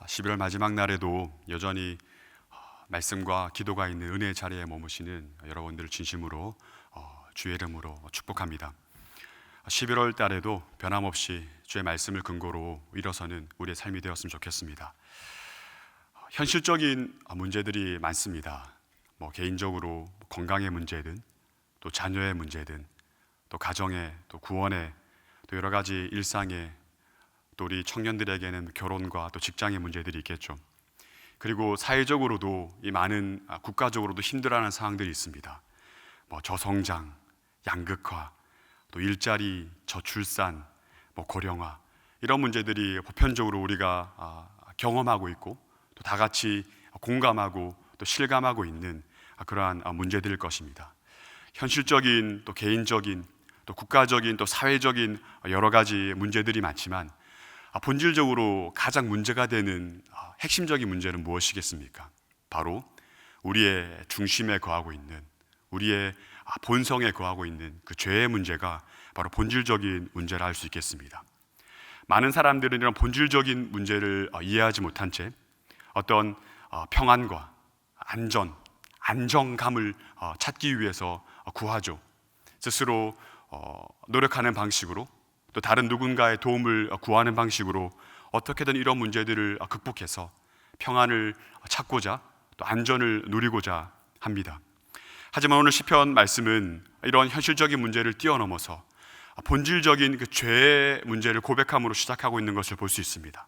11월 마지막 날에도 여전히 말씀과 기도가 있는 은혜의 자리에 머무시는 여러분들을 진심으로 주의 이름으로 축복합니다. 11월 달에도 변함없이 주의 말씀을 근거로 일어서는 우리의 삶이 되었으면 좋겠습니다. 현실적인 문제들이 많습니다. 개인적으로 건강의 문제든 또 자녀의 문제든 또 가정의 또 구원의 또 여러 가지 일상의 또 우리 청년들에게는 결혼과 또 직장의 문제들이 있겠죠. 그리고 사회적으로도 이 많은 국가적으로도 힘들어하는 상황들이 있습니다. 저성장, 양극화, 또 일자리, 저출산, 고령화 이런 문제들이 보편적으로 우리가 경험하고 있고 또 다 같이 공감하고 또 실감하고 있는 그러한 문제들일 것입니다. 현실적인 또 개인적인 또 국가적인 또 사회적인 여러 가지 문제들이 많지만 본질적으로 가장 문제가 되는 핵심적인 문제는 무엇이겠습니까? 바로 우리의 중심에 거하고 있는 우리의 본성에 거하고 있는 그 죄의 문제가 바로 본질적인 문제라 할 수 있겠습니다. 많은 사람들은 이런 본질적인 문제를 이해하지 못한 채 어떤 평안과 안정감을 찾기 위해서 구하죠. 스스로 노력하는 방식으로 또 다른 누군가의 도움을 구하는 방식으로 어떻게든 이런 문제들을 극복해서 평안을 찾고자 또 안전을 누리고자 합니다. 하지만 오늘 시편 말씀은 이런 현실적인 문제를 뛰어넘어서 본질적인 그 죄의 문제를 고백함으로 시작하고 있는 것을 볼 수 있습니다.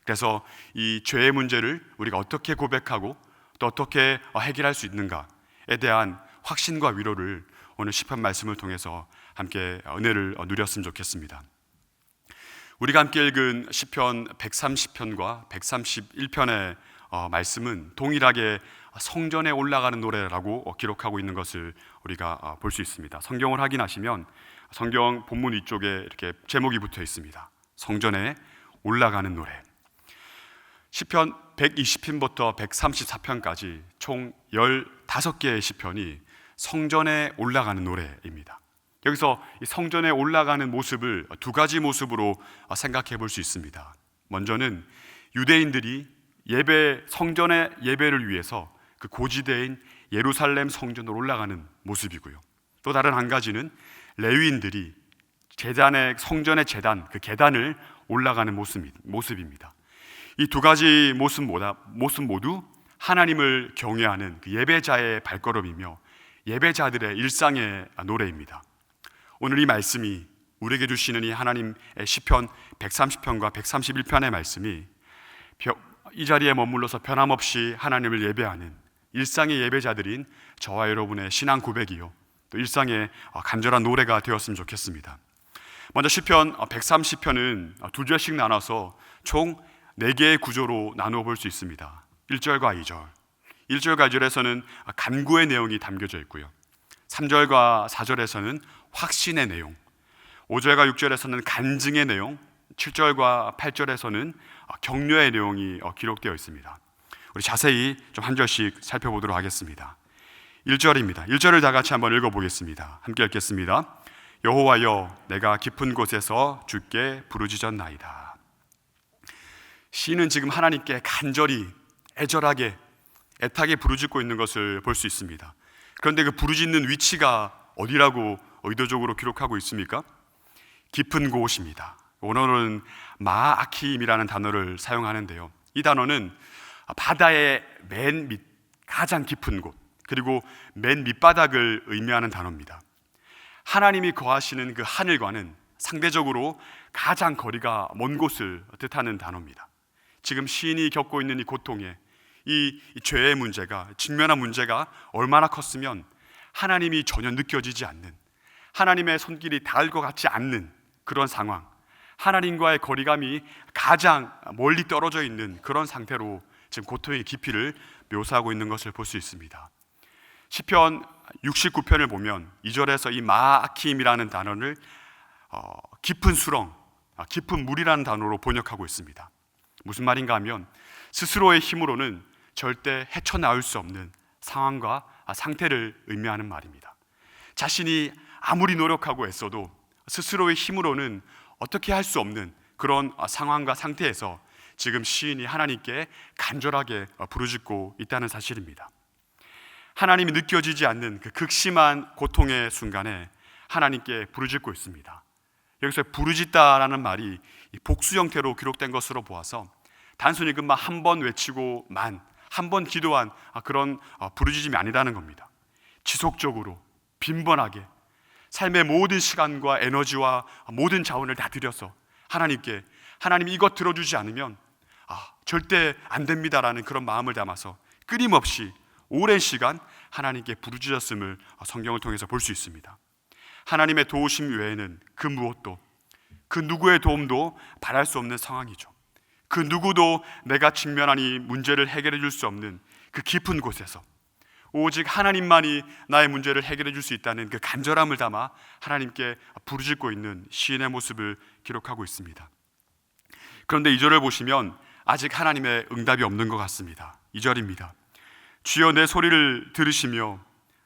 그래서 이 죄의 문제를 우리가 어떻게 고백하고 또 어떻게 해결할 수 있는가에 대한 확신과 위로를 오늘 시편 말씀을 통해서 함께 은혜를 누렸으면 좋겠습니다. 우리가 함께 읽은 시편 130편과 131편의 말씀은 동일하게 성전에 올라가는 노래라고 기록하고 있는 것을 우리가 볼 수 있습니다. 성경을 확인하시면 성경 본문 위쪽에 이렇게 제목이 붙어 있습니다. 성전에 올라가는 노래. 시편 120편부터 134편까지 총 15개의 시편이 성전에 올라가는 노래입니다. 여기서 이 성전에 올라가는 모습을 두 가지 모습으로 생각해 볼 수 있습니다. 먼저는 유대인들이 성전의 예배를 위해서 그 고지대인 예루살렘 성전으로 올라가는 모습이고요. 또 다른 한 가지는 레위인들이 성전의 제단, 그 계단을 올라가는 모습입니다. 이 두 가지 모습 모두 하나님을 경외하는 그 예배자의 발걸음이며 예배자들의 일상의 노래입니다. 오늘 이 말씀이 우리에게 주시는 이 하나님의 시편 130편과 131편의 말씀이 이 자리에 머물러서 변함없이 하나님을 예배하는 일상의 예배자들인 저와 여러분의 신앙 고백이요 또 일상의 간절한 노래가 되었으면 좋겠습니다. 먼저 시편 130편은 두 절씩 나눠서 총 4개의 구조로 나누어 볼 수 있습니다. 1절과 2절. 1절과 2절에서는 간구의 내용이 담겨져 있고요. 3절과 4절에서는 확신의 내용, 5절과 6절에서는 간증의 내용, 7절과 8절에서는 격려의 내용이 기록되어 있습니다. 우리 자세히 좀 한 절씩 살펴보도록 하겠습니다. 1절입니다. 1절을 다 같이 한번 읽어보겠습니다. 함께 읽겠습니다. 여호와여, 내가 깊은 곳에서 주께 부르짖었나이다. 시인은 지금 하나님께 간절히 애절하게 애타게 부르짖고 있는 것을 볼 수 있습니다. 그런데 그 부르짖는 위치가 어디라고 의도적으로 기록하고 있습니까? 깊은 곳입니다. 오늘은 마아킴이라는 단어를 사용하는데요. 이 단어는 바다의 맨 밑, 가장 깊은 곳, 그리고 맨 밑바닥을 의미하는 단어입니다. 하나님이 거하시는 그 하늘과는 상대적으로 가장 거리가 먼 곳을 뜻하는 단어입니다. 지금 시인이 겪고 있는 이 고통에 이 죄의 문제가, 직면한 문제가 얼마나 컸으면 하나님이 전혀 느껴지지 않는, 하나님의 손길이 닿을 것 같지 않는 그런 상황, 하나님과의 거리감이 가장 멀리 떨어져 있는 그런 상태로 지금 고통의 깊이를 묘사하고 있는 것을 볼 수 있습니다. 시편 69편을 보면 2절에서 이 마아킴이라는 단어를 깊은 수렁, 깊은 물이라는 단어로 번역하고 있습니다. 무슨 말인가 하면 스스로의 힘으로는 절대 헤쳐나올 수 없는 상황과 상태를 의미하는 말입니다. 자신이 아무리 노력하고 애써도 스스로의 힘으로는 어떻게 할 수 없는 그런 상황과 상태에서 지금 시인이 하나님께 간절하게 부르짖고 있다는 사실입니다. 하나님이 느껴지지 않는 그 극심한 고통의 순간에 하나님께 부르짖고 있습니다. 여기서 부르짖다라는 말이 복수 형태로 기록된 것으로 보아서 단순히 그만 한 번 외치고 한 번 기도한 그런 부르짖음이 아니라는 겁니다. 지속적으로 빈번하게 삶의 모든 시간과 에너지와 모든 자원을 다 들여서 하나님께, 하나님이 이것 들어주지 않으면 절대 안 됩니다라는 그런 마음을 담아서 끊임없이 오랜 시간 하나님께 부르짖었음을 성경을 통해서 볼 수 있습니다. 하나님의 도우심 외에는 그 무엇도, 그 누구의 도움도 바랄 수 없는 상황이죠. 그 누구도 내가 직면한 이 문제를 해결해 줄 수 없는 그 깊은 곳에서 오직 하나님만이 나의 문제를 해결해 줄 수 있다는 그 간절함을 담아 하나님께 부르짖고 있는 시인의 모습을 기록하고 있습니다. 그런데 2절을 보시면 아직 하나님의 응답이 없는 것 같습니다. 2절입니다. 주여 내 소리를 들으시며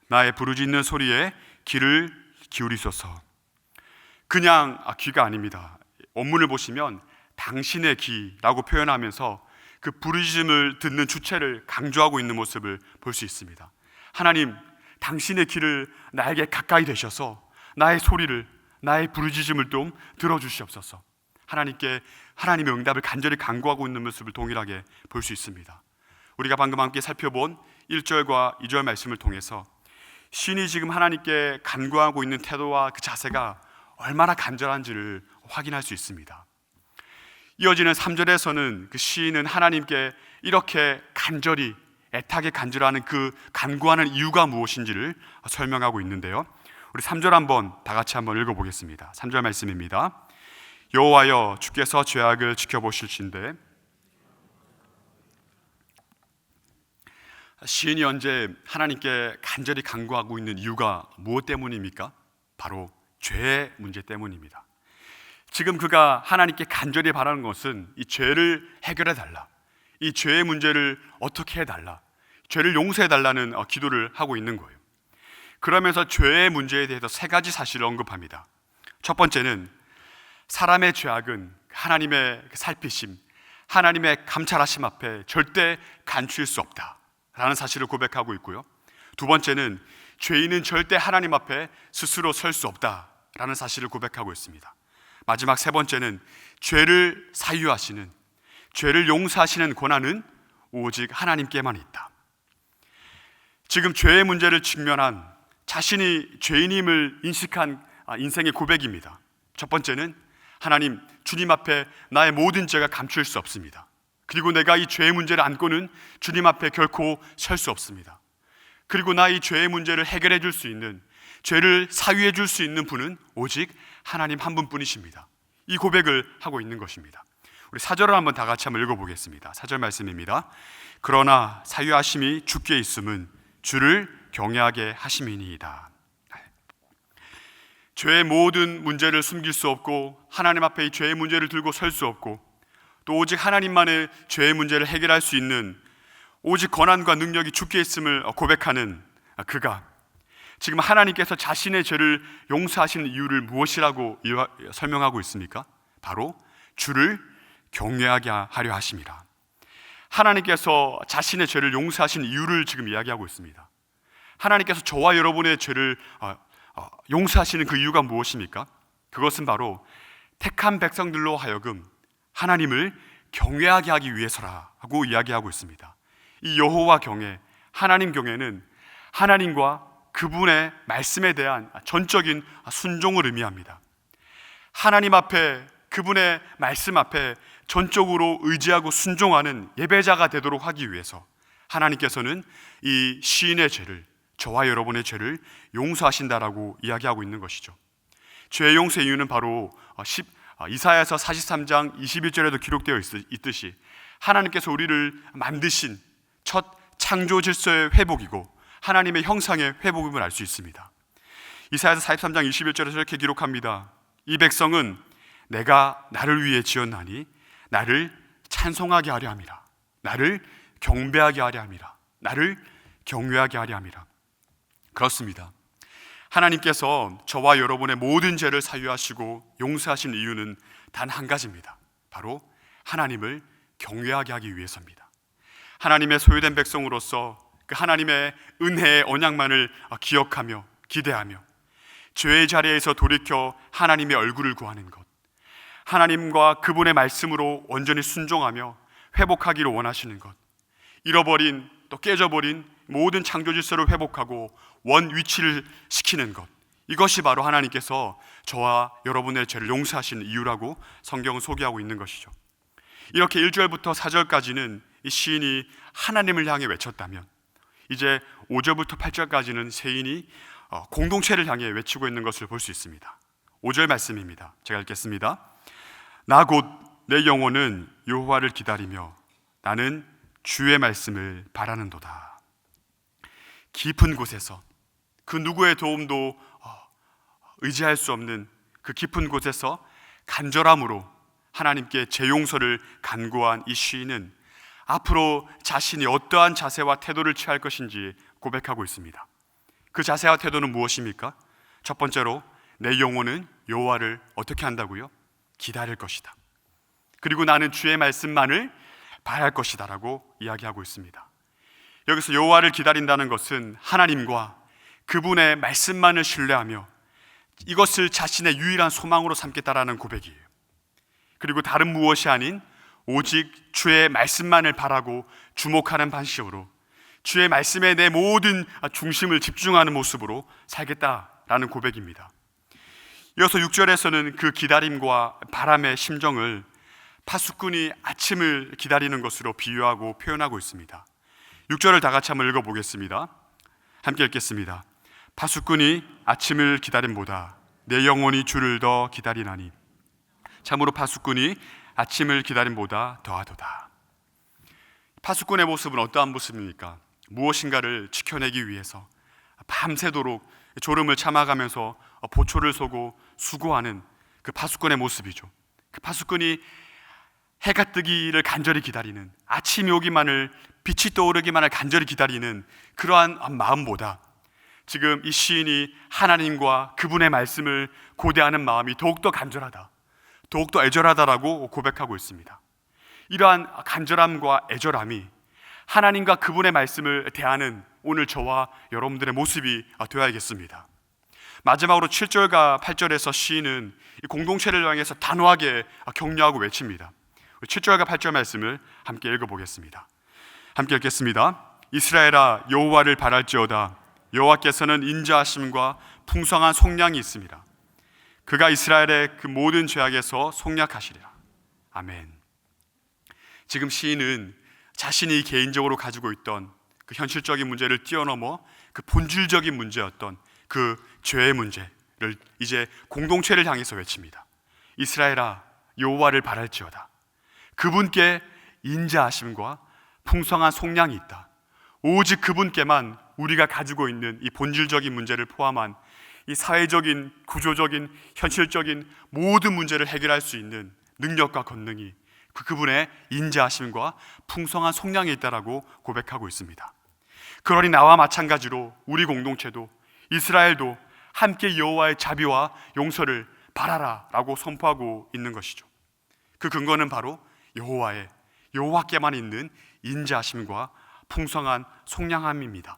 나의 부르짖는 소리에 귀를 기울이소서. 그냥 귀가 아닙니다. 원문을 보시면 당신의 귀라고 표현하면서 그 부르짖음을 듣는 주체를 강조하고 있는 모습을 볼 수 있습니다. 하나님, 당신의 귀를 나에게 가까이 대셔서 나의 소리를, 나의 부르짖음을 좀 들어주시옵소서. 하나님께 하나님의 응답을 간절히 간구하고 있는 모습을 동일하게 볼 수 있습니다. 우리가 방금 함께 살펴본 1절과 2절 말씀을 통해서 신이 지금 하나님께 간구하고 있는 태도와 그 자세가 얼마나 간절한지를 확인할 수 있습니다. 이어지는 3절에서는 그 시인은 하나님께 이렇게 간절히 애타게 간절하는 그 간구하는 이유가 무엇인지를 설명하고 있는데요, 우리 3절 한번 다 같이 한번 읽어보겠습니다. 3절 말씀입니다. 여호와여 주께서 죄악을 지켜보실진대. 시인이 현재 하나님께 간절히 간구하고 있는 이유가 무엇 때문입니까? 바로 죄의 문제 때문입니다. 지금 그가 하나님께 간절히 바라는 것은 이 죄를 해결해 달라, 이 죄의 문제를 어떻게 해달라, 죄를 용서해 달라는 기도를 하고 있는 거예요. 그러면서 죄의 문제에 대해서 3가지 사실을 언급합니다. 첫 번째는 사람의 죄악은 하나님의 살피심, 하나님의 감찰하심 앞에 절대 감출 수 없다라는 사실을 고백하고 있고요. 두 번째는 죄인은 절대 하나님 앞에 스스로 설 수 없다라는 사실을 고백하고 있습니다. 마지막 3번째는 죄를 사유하시는, 죄를 용서하시는 권한은 오직 하나님께만 있다. 지금 죄의 문제를 직면한 자신이 죄인임을 인식한 인생의 고백입니다. 첫 번째는 하나님, 주님 앞에 나의 모든 죄가 감출 수 없습니다. 그리고 내가 이 죄의 문제를 안고는 주님 앞에 결코 설 수 없습니다. 그리고 나 이 죄의 문제를 해결해 줄 수 있는, 죄를 사유해 줄 수 있는 분은 오직 하나님 한 분뿐이십니다. 이 고백을 하고 있는 것입니다. 우리 4절을 한번 다 같이 한번 읽어보겠습니다. 4절 말씀입니다. 그러나 사유하심이 주께 있음은 주를 경외하게 하심이니이다. 죄의 모든 문제를 숨길 수 없고 하나님 앞에 이 죄의 문제를 들고 설 수 없고 또 오직 하나님만의 죄의 문제를 해결할 수 있는 오직 권한과 능력이 주께 있음을 고백하는 그가 지금 하나님께서 자신의 죄를 용서하시는 이유를 무엇이라고 설명하고 있습니까? 바로 주를 경외하게 하려 하심이라. 하나님께서 자신의 죄를 용서하신 이유를 지금 이야기하고 있습니다. 하나님께서 저와 여러분의 죄를 용서하시는 그 이유가 무엇입니까? 그것은 바로 택한 백성들로 하여금 하나님을 경외하게 하기 위해서라고 이야기하고 있습니다. 이 여호와 경외, 하나님 경외는 하나님과 그분의 말씀에 대한 전적인 순종을 의미합니다. 하나님 앞에, 그분의 말씀 앞에 전적으로 의지하고 순종하는 예배자가 되도록 하기 위해서 하나님께서는 이 시인의 죄를, 저와 여러분의 죄를 용서하신다라고 이야기하고 있는 것이죠. 죄의 용서의 이유는 바로 이사야서 43장 21절에도 기록되어 있듯이 하나님께서 우리를 만드신 첫 창조 질서의 회복이고 하나님의 형상의 회복임을 알 수 있습니다. 이사야서 43장 21절에서 이렇게 기록합니다. 이 백성은 내가 나를 위해 지었나니 나를 찬송하게 하려 함이라. 나를 경배하게 하려 함이라. 나를 경외하게 하려 함이라. 그렇습니다. 하나님께서 저와 여러분의 모든 죄를 사유하시고 용서하신 이유는 단 한 가지입니다. 바로 하나님을 경외하게 하기 위해서입니다. 하나님의 소유된 백성으로서 그 하나님의 은혜의 언약만을 기억하며 기대하며 죄의 자리에서 돌이켜 하나님의 얼굴을 구하는 것, 하나님과 그분의 말씀으로 온전히 순종하며 회복하기를 원하시는 것, 잃어버린 또 깨져버린 모든 창조 질서를 회복하고 원 위치를 시키는 것, 이것이 바로 하나님께서 저와 여러분의 죄를 용서하시는 이유라고 성경은 소개하고 있는 것이죠. 이렇게 1절부터 4절까지는 이 시인이 하나님을 향해 외쳤다면, 이제 5절부터 8절까지는 세인이 공동체를 향해 외치고 있는 것을 볼 수 있습니다. 5절 말씀입니다. 제가 읽겠습니다. 나 곧 내 영혼은 여호와를 기다리며 나는 주의 말씀을 바라는도다. 깊은 곳에서, 그 누구의 도움도 의지할 수 없는 그 깊은 곳에서 간절함으로 하나님께 제 용서를 간구한 이 시인은 앞으로 자신이 어떠한 자세와 태도를 취할 것인지 고백하고 있습니다. 그 자세와 태도는 무엇입니까? 첫 번째로 내 영혼은 여호와를 어떻게 한다고요? 기다릴 것이다. 그리고 나는 주의 말씀만을 바랄 것이다 라고 이야기하고 있습니다. 여기서 여호와를 기다린다는 것은 하나님과 그분의 말씀만을 신뢰하며 이것을 자신의 유일한 소망으로 삼겠다라는 고백이에요. 그리고 다른 무엇이 아닌 오직 주의 말씀만을 바라고 주목하는 방식으로 주의 말씀에 내 모든 중심을 집중하는 모습으로 살겠다라는 고백입니다. 이어서 6절에서는 그 기다림과 바람의 심정을 파수꾼이 아침을 기다리는 것으로 비유하고 표현하고 있습니다. 6절을 다 같이 한번 읽어보겠습니다. 함께 읽겠습니다. 파수꾼이 아침을 기다림보다 내 영혼이 주를 더 기다리나니 참으로 파수꾼이 아침을 기다림보다 더하도다. 파수꾼의 모습은 어떠한 모습입니까? 무엇인가를 지켜내기 위해서 밤새도록 졸음을 참아가면서 보초를 서고 수고하는 그 파수꾼의 모습이죠. 그 파수꾼이 해가 뜨기를 간절히 기다리는, 아침이 오기만을, 빛이 떠오르기만을 간절히 기다리는 그러한 마음보다 지금 이 시인이 하나님과 그분의 말씀을 고대하는 마음이 더욱더 간절하다, 더욱더 애절하다라고 고백하고 있습니다. 이러한 간절함과 애절함이 하나님과 그분의 말씀을 대하는 오늘 저와 여러분들의 모습이 되어야겠습니다. 마지막으로 7절과 8절에서 시인은 이 공동체를 향해서 단호하게 격려하고 외칩니다. 7절과 8절 말씀을 함께 읽어보겠습니다. 함께 읽겠습니다. 이스라엘아 여호와를 바랄지어다. 여호와께서는 인자하심과 풍성한 속량이 있습니다. 그가 이스라엘의 그 모든 죄악에서 속량하시리라. 아멘. 지금 시인은 자신이 개인적으로 가지고 있던 그 현실적인 문제를 뛰어넘어 그 본질적인 문제였던 그 죄의 문제를 이제 공동체를 향해서 외칩니다. 이스라엘아 여호와를 바랄지어다. 그분께 인자하심과 풍성한 속량이 있다. 오직 그분께만 우리가 가지고 있는 이 본질적인 문제를 포함한 이 사회적인, 구조적인, 현실적인 모든 문제를 해결할 수 있는 능력과 권능이 그분의 인자하심과 풍성한 속량이 있다라고 고백하고 있습니다. 그러니 나와 마찬가지로 우리 공동체도, 이스라엘도 함께 여호와의 자비와 용서를 바라라라고 선포하고 있는 것이죠. 그 근거는 바로 여호와께만 있는 인자하심과 풍성한 속량함입니다.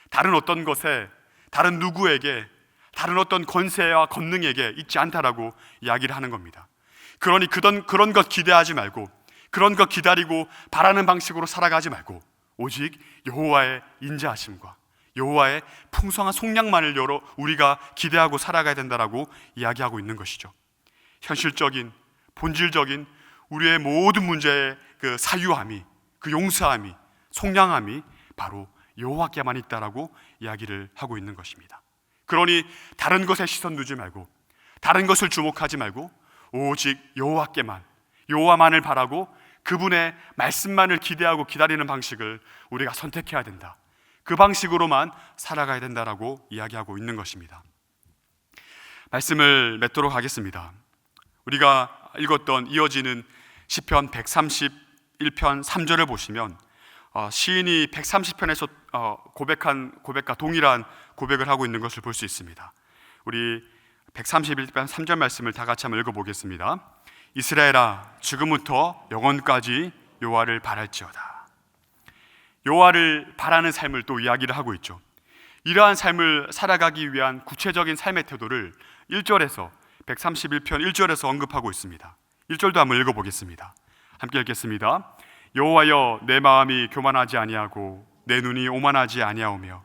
다른 어떤 것에, 다른 누구에게, 다른 어떤 권세와 권능에게 있지 않다라고 이야기를 하는 겁니다. 그러니 그런 것 기대하지 말고, 그런 것 기다리고 바라는 방식으로 살아가지 말고 오직 여호와의 인자하심과 여호와의 풍성한 속량만을 우리가 기대하고 살아가야 된다라고 이야기하고 있는 것이죠. 현실적인, 본질적인 우리의 모든 문제의 그 사유함이, 그 용서함이, 속량함이 바로 여호와께만 있다라고 이야기를 하고 있는 것입니다. 그러니 다른 것에 시선 두지 말고, 다른 것을 주목하지 말고 오직 여호와만을 바라고 그분의 말씀만을 기대하고 기다리는 방식을 우리가 선택해야 된다. 그 방식으로만 살아가야 된다라고 이야기하고 있는 것입니다. 말씀을 맺도록 하겠습니다. 우리가 읽었던 이어지는 시편 131편 3절을 보시면 시인이 130편에서 고백한 고백과 동일한 고백을 하고 있는 것을 볼 수 있습니다. 우리 131편 3절 말씀을 다 같이 한번 읽어보겠습니다. 이스라엘아 지금부터 영원까지 여호와를 바랄지어다. 여호와를 바라는 삶을 또 이야기를 하고 있죠. 이러한 삶을 살아가기 위한 구체적인 삶의 태도를 1절에서 131편 1절에서 언급하고 있습니다. 1절도 한번 읽어보겠습니다. 함께 읽겠습니다. 여호와여, 내 마음이 교만하지 아니하고 내 눈이 오만하지 아니하오며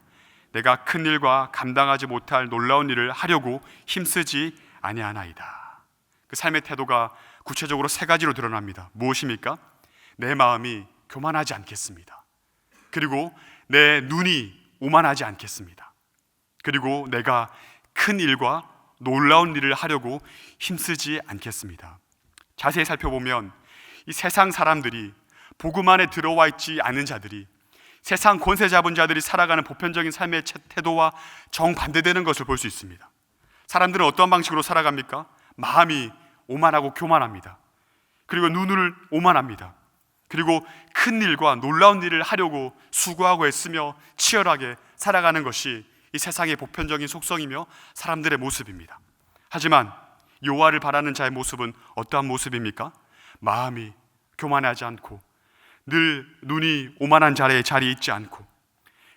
내가 큰 일과 감당하지 못할 놀라운 일을 하려고 힘쓰지 아니하나이다. 그 삶의 태도가 구체적으로 세 가지로 드러납니다. 무엇입니까? 내 마음이 교만하지 않겠습니다. 그리고 내 눈이 오만하지 않겠습니다. 그리고 내가 큰 일과 놀라운 일을 하려고 힘쓰지 않겠습니다. 자세히 살펴보면 이 세상 사람들이, 복음 안에 들어와 있지 않은 자들이, 세상 권세 잡은 자들이 살아가는 보편적인 삶의 태도와 정반대되는 것을 볼 수 있습니다. 사람들은 어떤 방식으로 살아갑니까? 마음이 오만하고 교만합니다. 그리고 눈을 오만합니다. 그리고 큰 일과 놀라운 일을 하려고 수고하고 애쓰며 치열하게 살아가는 것이 이 세상의 보편적인 속성이며 사람들의 모습입니다. 하지만 여호와를 바라는 자의 모습은 어떠한 모습입니까? 마음이 교만하지 않고 늘 눈이 오만한 자리에 있지 않고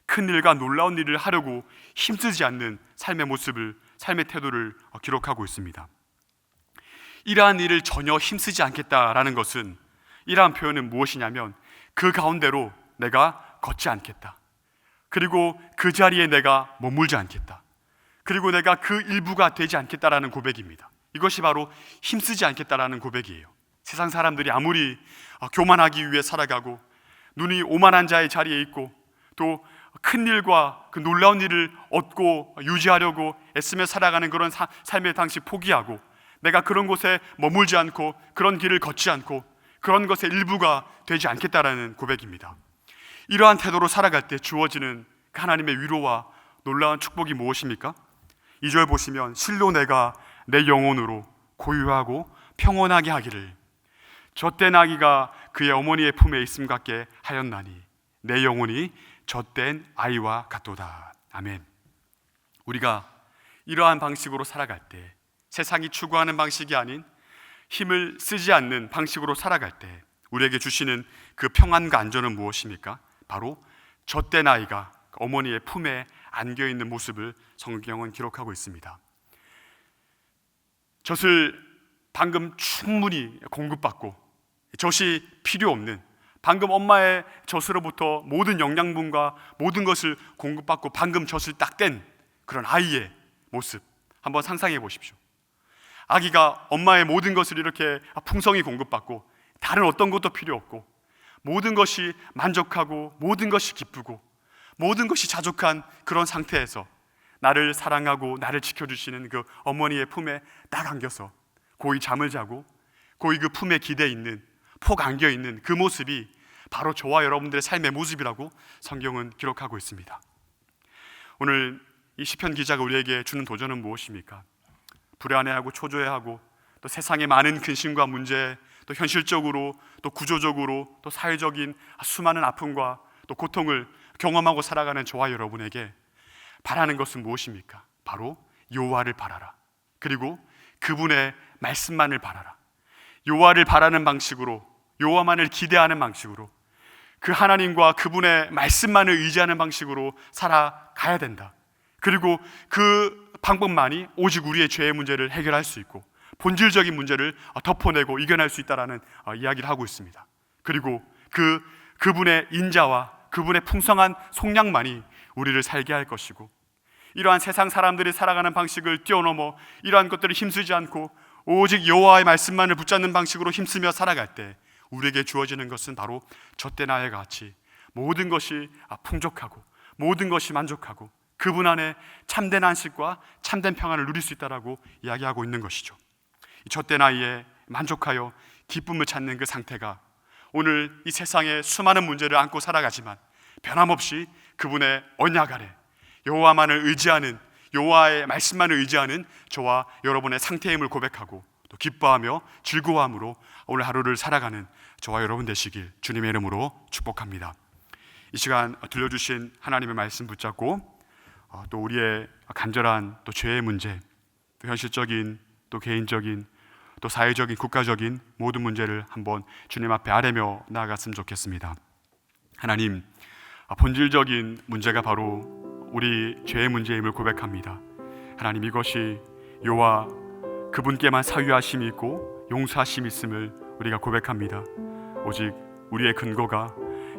큰 일과 놀라운 일을 하려고 힘쓰지 않는 삶의 모습을, 삶의 태도를 기록하고 있습니다. 이러한 일을 전혀 힘쓰지 않겠다라는 것은, 이러한 표현은 무엇이냐면 그 가운데로 내가 걷지 않겠다. 그리고 그 자리에 내가 머물지 않겠다. 그리고 내가 그 일부가 되지 않겠다라는 고백입니다. 이것이 바로 힘쓰지 않겠다라는 고백이에요. 세상 사람들이 아무리 교만하기 위해 살아가고 눈이 오만한 자의 자리에 있고 또 큰 일과 그 놀라운 일을 얻고 유지하려고 애쓰며 살아가는 그런 삶의 방식 포기하고 내가 그런 곳에 머물지 않고 그런 길을 걷지 않고 그런 것의 일부가 되지 않겠다라는 고백입니다. 이러한 태도로 살아갈 때 주어지는 하나님의 위로와 놀라운 축복이 무엇입니까? 2절 보시면 실로 내가 내 영혼으로 고유하고 평온하게 하기를 젖된 아기가 그의 어머니의 품에 있음 같게 하였나니 내 영혼이 젖된 아이와 같도다. 아멘. 우리가 이러한 방식으로 살아갈 때, 세상이 추구하는 방식이 아닌 힘을 쓰지 않는 방식으로 살아갈 때 우리에게 주시는 그 평안과 안전은 무엇입니까? 바로 젖된 아이가 어머니의 품에 안겨있는 모습을 성경은 기록하고 있습니다. 젖을 방금 충분히 공급받고 젖이 필요 없는, 방금 엄마의 젖으로부터 모든 영양분과 모든 것을 공급받고 방금 젖을 딱 뗀 그런 아이의 모습 한번 상상해 보십시오. 아기가 엄마의 모든 것을 이렇게 풍성히 공급받고 다른 어떤 것도 필요 없고 모든 것이 만족하고 모든 것이 기쁘고 모든 것이 자족한 그런 상태에서 나를 사랑하고 나를 지켜주시는 그 어머니의 품에 딱 안겨서 고이 잠을 자고 고이 그 품에 기대 있는, 폭 안겨 있는 그 모습이 바로 저와 여러분들의 삶의 모습이라고 성경은 기록하고 있습니다. 오늘 이 시편 기자가 우리에게 주는 도전은 무엇입니까? 불안해하고 초조해하고 또 세상의 많은 근심과 문제, 또 현실적으로 또 구조적으로 또 사회적인 수많은 아픔과 또 고통을 경험하고 살아가는 저와 여러분에게 바라는 것은 무엇입니까? 바로 여호와를 바라라. 그리고 그분의 말씀만을 바라라. 여호와를 바라는 방식으로, 여호와만을 기대하는 방식으로, 그 하나님과 그분의 말씀만을 의지하는 방식으로 살아가야 된다. 그리고 그 방법만이 오직 우리의 죄의 문제를 해결할 수 있고 본질적인 문제를 덮어내고 이겨낼 수 있다라는 이야기를 하고 있습니다. 그리고 그분의 인자와 그분의 풍성한 속량만이 우리를 살게 할 것이고, 이러한 세상 사람들이 살아가는 방식을 뛰어넘어 이러한 것들을 힘쓰지 않고 오직 여호와의 말씀만을 붙잡는 방식으로 힘쓰며 살아갈 때 우리에게 주어지는 것은 바로 젖된 아이와 같이 모든 것이 풍족하고 모든 것이 만족하고 그분 안에 참된 안식과 참된 평안을 누릴 수 있다라고 이야기하고 있는 것이죠. 젖된 아이에 만족하여 기쁨을 찾는 그 상태가 오늘 이 세상의 수많은 문제를 안고 살아가지만 변함없이 그분의 언약 아래 여호와만을 의지하는, 여호와의 말씀만을 의지하는 저와 여러분의 상태임을 고백하고 또 기뻐하며 즐거워함으로 오늘 하루를 살아가는 저와 여러분 되시길 주님의 이름으로 축복합니다. 이 시간 들려주신 하나님의 말씀 붙잡고 또 우리의 간절한 또 죄의 문제, 또 현실적인 또 개인적인 또 사회적인 국가적인 모든 문제를 한번 주님 앞에 아뢰며 나아갔으면 좋겠습니다. 하나님, 본질적인 문제가 바로 우리 죄의 문제임을 고백합니다. 하나님, 이것이 여호와 그분께만 사유하심이 있고 용서하심이 있음을 우리가 고백합니다. 오직 우리의 근거가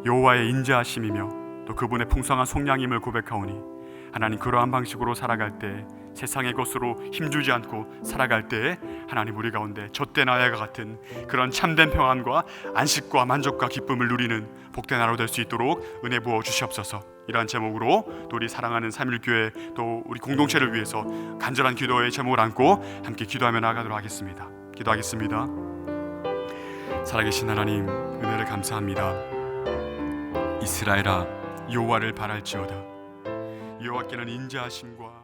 여호와의 인자하심이며 또 그분의 풍성한 속량임을 고백하오니 하나님, 그러한 방식으로 살아갈 때, 세상의 것으로 힘주지 않고 살아갈 때에 하나님, 우리 가운데 젖된 아이와 같은 그런 참된 평안과 안식과 만족과 기쁨을 누리는 복된 하루 될 수 있도록 은혜 부어 주시옵소서. 이러한 제목으로 또 우리 사랑하는 3.1교회 또 우리 공동체를 위해서 간절한 기도의 제목을 안고 함께 기도하며 나아가도록 하겠습니다. 기도하겠습니다. 살아계신 하나님, 은혜를 감사합니다. 이스라엘아, 여호와를 바랄지어다. 여호와께는 인자하심과